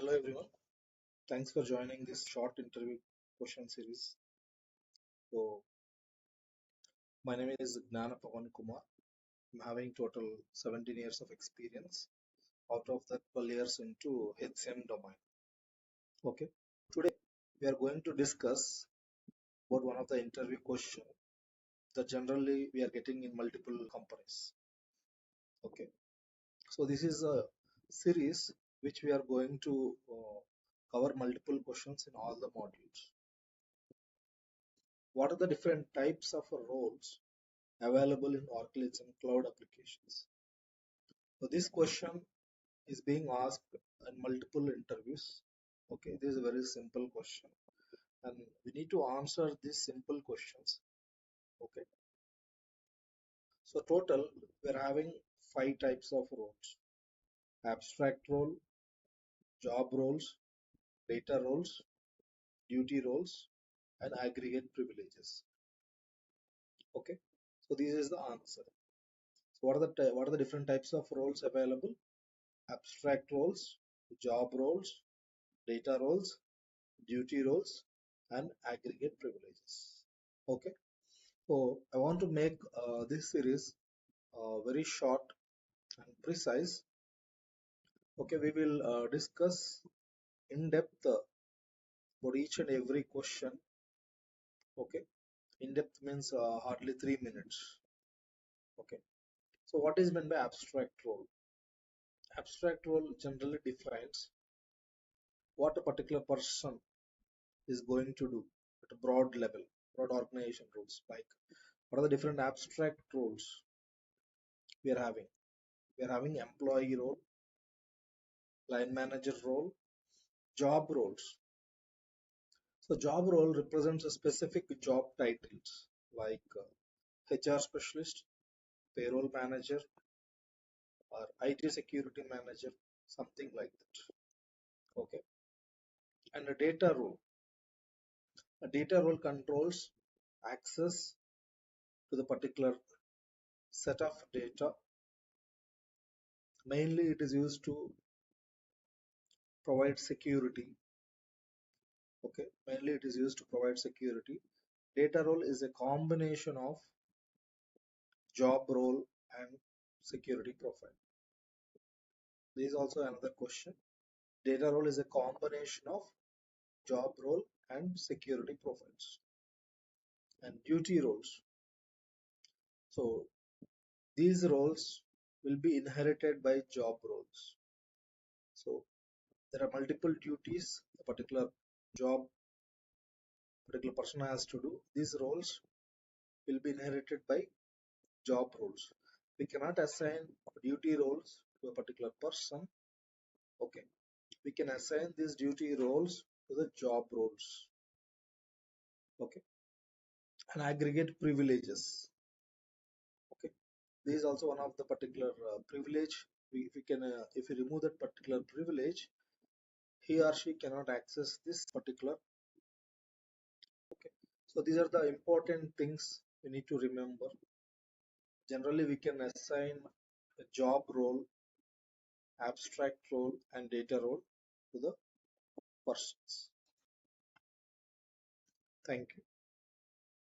Hello everyone. Thanks for joining this short interview question series. So my name is Gnana Pawan Kumar. I'm having total 17 years of experience. Out of that 12 years into HCM domain. Okay. Today we are going to discuss about one of the interview question that generally we are getting in multiple companies. Okay. So this is a series which we are going to cover multiple questions in all the modules. What are the different types of roles available in Oracle HCM Cloud applications? So this question is being asked in multiple interviews. Okay, this is a very simple question, and we need to answer these simple questions. Okay, so total we're having 5 types of roles: abstract role, job roles, data roles, duty roles, and aggregate privileges. Okay, so this is the answer. So what are the different types of roles available? Abstract roles, job roles, data roles, duty roles, and aggregate privileges. Okay, so I want to make this series very short and precise. Okay, we will discuss in depth for each and every question. Okay, in depth means hardly 3 minutes. Okay, so what is meant by abstract role? Abstract role generally defines what a particular person is going to do at a broad level, broad organization rules. Like what are the different abstract roles we are having? We are having employee role, line manager role, job roles. So job role represents a specific job titles like HR specialist, payroll manager, or IT security manager, something like that. Okay. And a data role. A data role controls access to the particular set of data. Mainly it is used to provide security. Okay. Mainly it is used to provide security. Data role is a combination of job role and security profile. There is also another question. Data role is a combination of job role and security profiles. And duty roles. So these roles will be inherited by job roles. So there are multiple duties a job particular person has to do. These roles will be inherited by job roles. We cannot assign duty roles to a particular person. Okay, we can assign these duty roles to the job roles. Okay, and aggregate privileges. Okay, this is also one of the particular privilege. If we can if we remove that particular privilege, he or she cannot access this particular. Okay, so these are the important things we need to remember. Generally we can assign a job role, abstract role, and data role to the persons. Thank you.